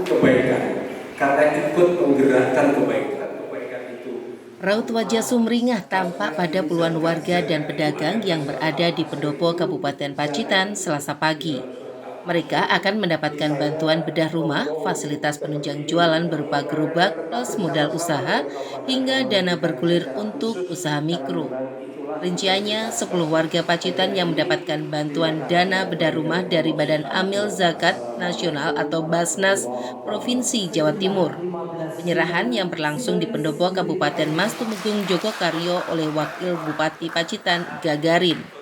kebaikan, karena ikut menggerakkan kebaikan itu. Raut wajah sumringah tampak pada puluhan warga dan pedagang yang berada di pendopo Kabupaten Pacitan Selasa pagi. Mereka akan mendapatkan bantuan bedah rumah, fasilitas penunjang jualan berupa gerobak plus modal usaha, hingga dana bergulir untuk usaha mikro. Rinciannya, 10 warga Pacitan yang mendapatkan bantuan dana bedah rumah dari Badan Amil Zakat Nasional atau Basnas Provinsi Jawa Timur. Penyerahan yang berlangsung di pendopo Kabupaten Mas Tumenggung Jogokaryo oleh Wakil Bupati Pacitan Gagarin.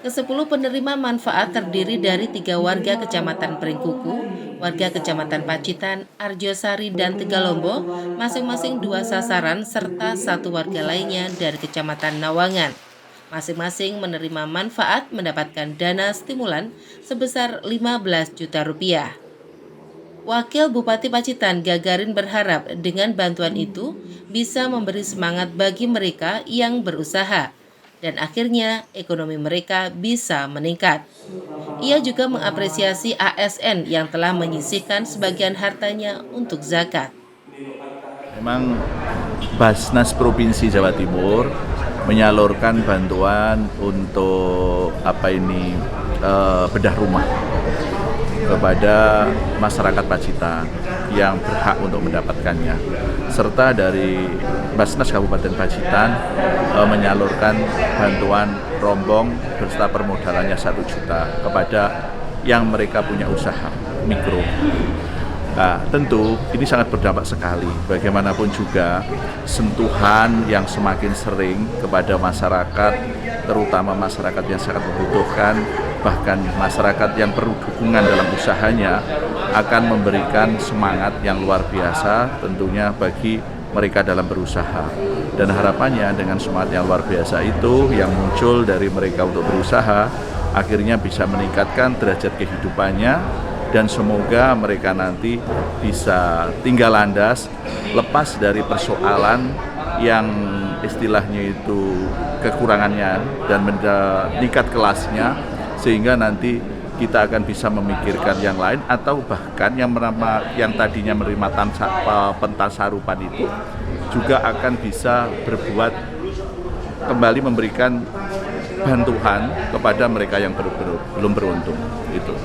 Ke-10 penerima manfaat terdiri dari 3 warga Kecamatan Pringkuku, warga Kecamatan Pacitan, Arjosari, dan Tegalombo, masing-masing 2 sasaran, serta 1 warga lainnya dari Kecamatan Nawangan. Masing-masing menerima manfaat mendapatkan dana stimulan sebesar 15 juta rupiah. Wakil Bupati Pacitan Gagarin berharap dengan bantuan itu bisa memberi semangat bagi mereka yang berusaha, dan akhirnya ekonomi mereka bisa meningkat. Ia juga mengapresiasi ASN yang telah menyisihkan sebagian hartanya untuk zakat. Memang Basnas Provinsi Jawa Timur menyalurkan bantuan untuk bedah rumah kepada masyarakat Pacitan yang berhak untuk mendapatkannya, serta dari Basnas Kabupaten Pacitan menyalurkan bantuan rombong beserta permodalannya 1 juta kepada yang mereka punya usaha mikro. Nah, tentu ini sangat berdampak sekali. Bagaimanapun juga sentuhan yang semakin sering kepada masyarakat, terutama masyarakat yang sangat membutuhkan, bahkan masyarakat yang perlu dukungan dalam usahanya, akan memberikan semangat yang luar biasa tentunya bagi mereka dalam berusaha. Dan harapannya dengan semangat yang luar biasa itu yang muncul dari mereka untuk berusaha, akhirnya bisa meningkatkan derajat kehidupannya, dan semoga mereka nanti bisa tinggal landas, lepas dari persoalan yang istilahnya itu kekurangannya dan meningkat kelasnya, sehingga nanti kita akan bisa memikirkan yang lain, atau bahkan yang tadinya menerima pentasarupan itu juga akan bisa berbuat kembali memberikan bantuan kepada mereka yang belum beruntung itu.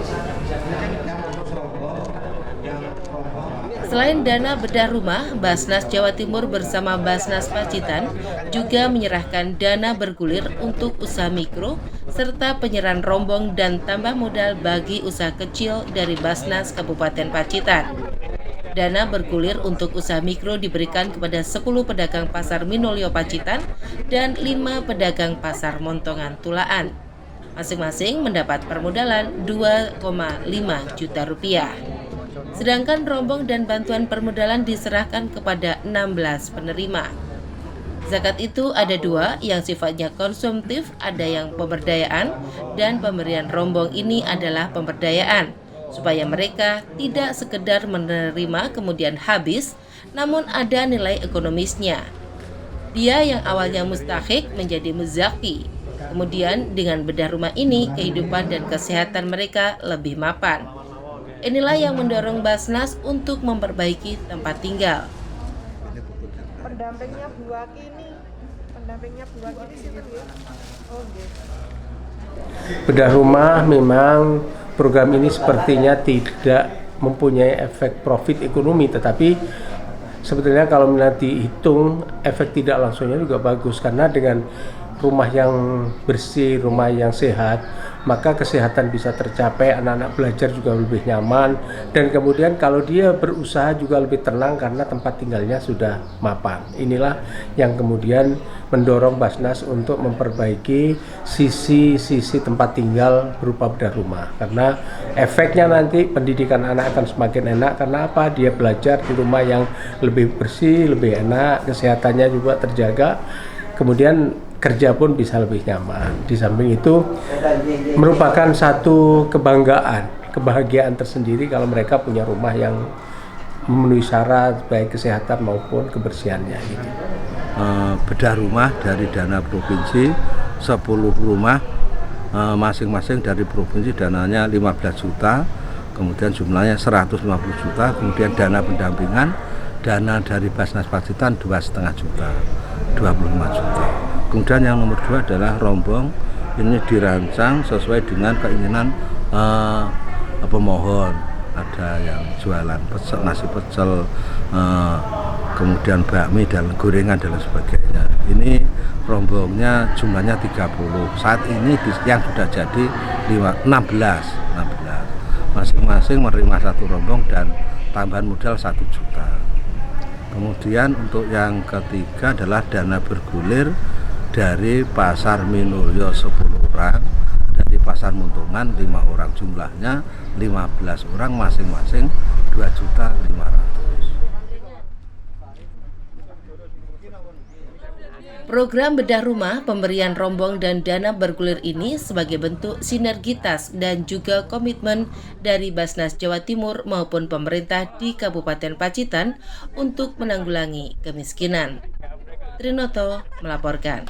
Selain dana bedah rumah, Basnas Jawa Timur bersama Basnas Pacitan juga menyerahkan dana bergulir untuk usaha mikro serta penyerahan rombong dan tambah modal bagi usaha kecil dari Basnas Kabupaten Pacitan. Dana bergulir untuk usaha mikro diberikan kepada 10 pedagang pasar Minulio Pacitan dan 5 pedagang pasar Montongan Tulaan. Masing-masing mendapat permodalan 2,5 juta rupiah. Sedangkan rombong dan bantuan permodalan diserahkan kepada 16 penerima. Zakat itu ada 2 yang sifatnya konsumtif, ada yang pemberdayaan, dan pemberian rombong ini adalah pemberdayaan, supaya mereka tidak sekedar menerima kemudian habis, namun ada nilai ekonomisnya. Dia yang awalnya mustahik menjadi muzaki. Kemudian dengan bedah rumah ini, kehidupan dan kesehatan mereka lebih mapan. Inilah yang mendorong Basnas untuk memperbaiki tempat tinggal. Pendampingnya Bu Waki ini siapa ya? Oh, gitu. Bedah rumah memang program ini sepertinya tidak mempunyai efek profit ekonomi, tetapi sebetulnya kalau nanti dihitung efek tidak langsungnya juga bagus, karena dengan rumah yang bersih, rumah yang sehat, maka kesehatan bisa tercapai, anak-anak belajar juga lebih nyaman, dan kemudian kalau dia berusaha juga lebih tenang karena tempat tinggalnya sudah mapan. Inilah yang kemudian mendorong Basnas untuk memperbaiki sisi-sisi tempat tinggal berupa bedah rumah, karena efeknya nanti pendidikan anak akan semakin enak. Karena apa? Dia belajar di rumah yang lebih bersih, lebih enak, kesehatannya juga terjaga, kemudian kerja pun bisa lebih nyaman. Di samping itu merupakan satu kebahagiaan tersendiri kalau mereka punya rumah yang memenuhi syarat baik kesehatan maupun kebersihannya gitu. Bedah rumah dari dana provinsi 10 rumah, masing-masing dari provinsi dananya 15 juta, kemudian jumlahnya 150 juta, kemudian dana pendampingan, dana dari Basnas Pacitan 2,5 juta, 25 juta. Kemudian yang nomor 2 adalah rombong, ini dirancang sesuai dengan keinginan pemohon. Ada yang jualan pecel, nasi pecel, kemudian bakmi dan gorengan dan sebagainya. Ini rombongnya jumlahnya 30. Saat ini yang sudah jadi 16. Masing-masing menerima 1 rombong dan tambahan modal 1 juta. Kemudian untuk yang ketiga adalah dana bergulir dari Pasar Minulyo 10 orang, dari Pasar Muntungan 5 orang, jumlahnya 15 orang, masing-masing 2.500.000. Program bedah rumah, pemberian rombong dan dana bergulir ini sebagai bentuk sinergitas dan juga komitmen dari Basnas Jawa Timur maupun pemerintah di Kabupaten Pacitan untuk menanggulangi kemiskinan. Trinoto melaporkan.